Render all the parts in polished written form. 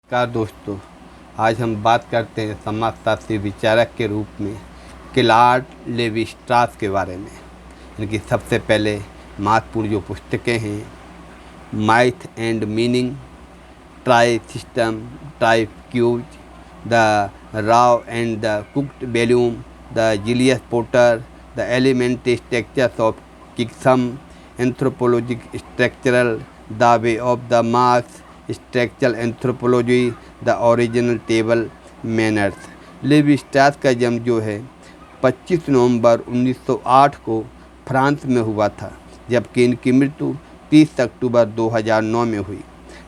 नमस्कार दोस्तों, आज हम बात करते हैं समाजशास्त्री विचारक के रूप में क्लॉड लेवी-स्ट्रॉस के बारे में। इनकी सबसे पहले महत्वपूर्ण जो पुस्तकें हैं, myth and meaning, Tristes, Tropiques, the raw and the cooked volume, the jealous potter, the elementary structures of kinship, anthropologic structural, the way of the masks, structural anthropology, the original table manners. Levi Strauss का जन्म जो है 25 नवंबर 1908 को France में हुआ था, जबकि इनकी मृत्यु 30 अक्टूबर 2009 में हुई।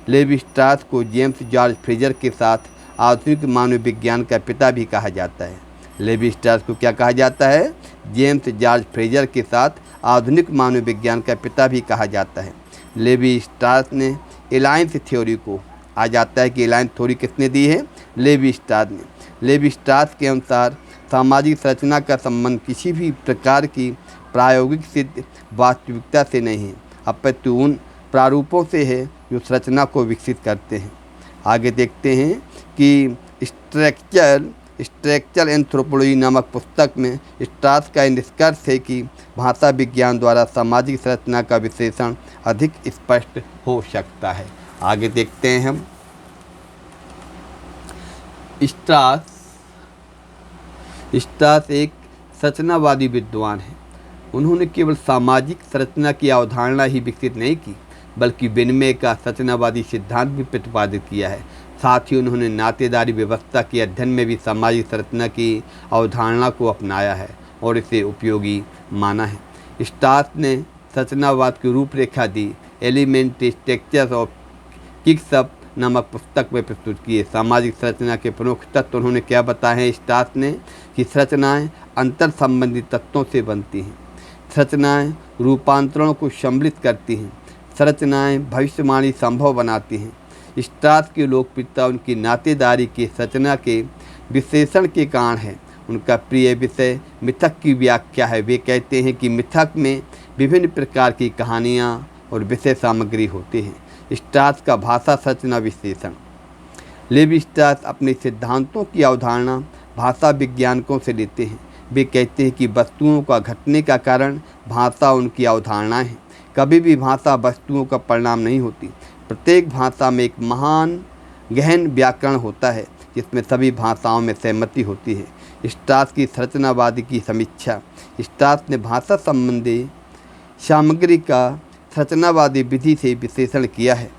लेवी-स्ट्रॉस को जेम्स जॉर्ज फ्रेजर के साथ आधुनिक मानव विज्ञान का पिता भी कहा जाता है। लेवी-स्ट्रॉस को क्या कहा जाता है? जेम्स जॉर्ज फ्रेजर के साथ आधुनिक मानव विज्ञान का पिता भी कहा जाता है। लेवी-स्ट्रॉस ने अलायंस थ्योरी को, आ जाता है कि अलायंस थ्योरी किसने दी है? लेवी-स्ट्रॉस ने। लेवी-स्ट्रॉस के अनुसार सामाजिक संरचना का संबंध किसी भी प्रकार की प्रायोगिक सिद्ध वास्तविकता से नहीं है, अपितु उन प्रारूपों से है जो संरचना को विकसित करते हैं। आगे देखते हैं कि स्ट्रक्चरल एंथ्रोपोलॉजी नामक पुस्तक में स्ट्रॉस का निष्कर्ष है कि भाषा विज्ञान द्वारा सामाजिक संरचना का विश्लेषण अधिक स्पष्ट हो सकता है। आगे देखते हैं हम। स्ट्रॉस एक संरचनावादी विद्वान है। उन्होंने केवल सामाजिक संरचना की अवधारणा ही विकसित नहीं की, बल्कि विनिमय का संरचनावादी सिद्धांत भी प्रतिपादित किया है। साथ ही उन्होंने नातेदारी व्यवस्था के अध्ययन में भी सामाजिक संरचना की अवधारणा को अपनाया है और इसे उपयोगी माना है। स्ट्रॉस ने संरचनावाद की रूपरेखा दी, एलिमेंट्री स्ट्रक्चर्स ऑफ किक्सम नामक पुस्तक में प्रस्तुत किए। सामाजिक संरचना के प्रमुख तत्व उन्होंने क्या बताए हैं स्ट्रॉस ने? कि संरचनाएँ अंतर संबंधी तत्वों से बनती हैं, संरचनाएँ रूपांतरणों को सम्मिलित करती हैं, संरचनाएँ भविष्यवाणी संभव बनाती हैं। स्ट्रॉस की लोकप्रियता उनकी नातेदारी की संरचना के विश्लेषण के कारण है। उनका प्रिय विषय मिथक की व्याख्या है। वे कहते हैं कि मिथक में विभिन्न प्रकार की कहानियाँ और विषय सामग्री होती हैं। स्ट्रॉस का भाषा संरचना विश्लेषण। लेवी-स्ट्रॉस अपने सिद्धांतों की अवधारणा भाषा विज्ञानकों से लेते हैं। वे कहते हैं कि वस्तुओं का घटने का कारण भाषा उनकी अवधारणाएँ हैं। कभी भी भाषा वस्तुओं का परिणाम नहीं होती। प्रत्येक भाषा में एक महान गहन व्याकरण होता है जिसमें सभी भाषाओं में सहमति होती है। स्ट्रॉस की संरचनावादी की समीक्षा। स्ट्रॉस ने भाषा संबंधी सामग्री का संरचनावादी विधि से विश्लेषण किया है।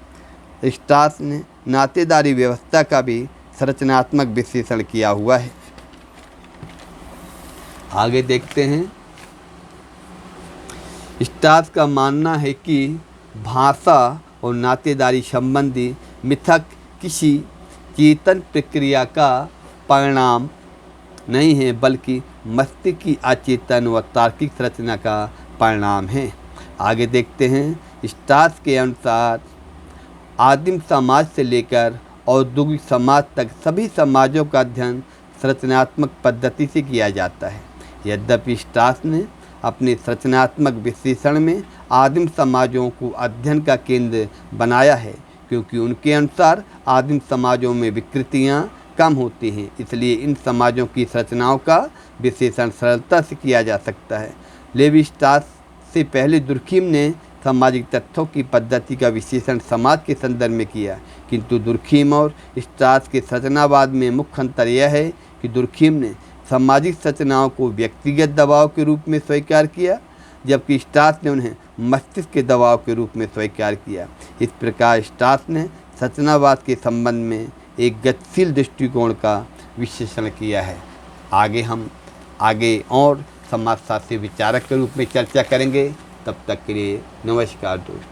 स्ट्रॉस ने नातेदारी व्यवस्था का भी संरचनात्मक विश्लेषण किया हुआ है। आगे देखते हैं। स्ट्रॉस का मानना है कि भाषा और नातेदारी संबंधी मिथक किसी चेतन प्रक्रिया का परिणाम नहीं है, बल्कि मस्तिष्क की अचेतन व तार्किक संरचना का परिणाम है। आगे देखते हैं। स्ट्रॉस के अनुसार आदिम समाज से लेकर औद्योगिक समाज तक सभी समाजों का अध्ययन संरचनात्मक पद्धति से किया जाता है। यद्यपि स्ट्रॉस ने अपने संरचनात्मक विश्लेषण में आदिम समाजों को अध्ययन का केंद्र बनाया है, क्योंकि उनके अनुसार आदिम समाजों में विकृतियाँ कम होती हैं, इसलिए इन समाजों की संरचनाओं का विश्लेषण सरलता से किया जा सकता है। लेवी-स्ट्रॉस से पहले दुर्खीम ने सामाजिक तथ्यों की पद्धति का विश्लेषण समाज के संदर्भ में किया, किंतु दुर्खीम और स्ट्रॉस के संरचनावाद में मुख्य अंतर यह है कि दुर्खीम ने सामाजिक संरचनाओं को व्यक्तिगत दबाव के रूप में स्वीकार किया, जबकि स्ट्रॉस ने उन्हें मस्तिष्क के दबाव के रूप में स्वीकार किया। इस प्रकार स्ट्रॉस ने संरचनावाद के संबंध में एक गतिशील दृष्टिकोण का विश्लेषण किया है। हम आगे और समाजशास्त्री विचारक के रूप में चर्चा करेंगे। तब तक के लिए नमस्कार दोस्तों।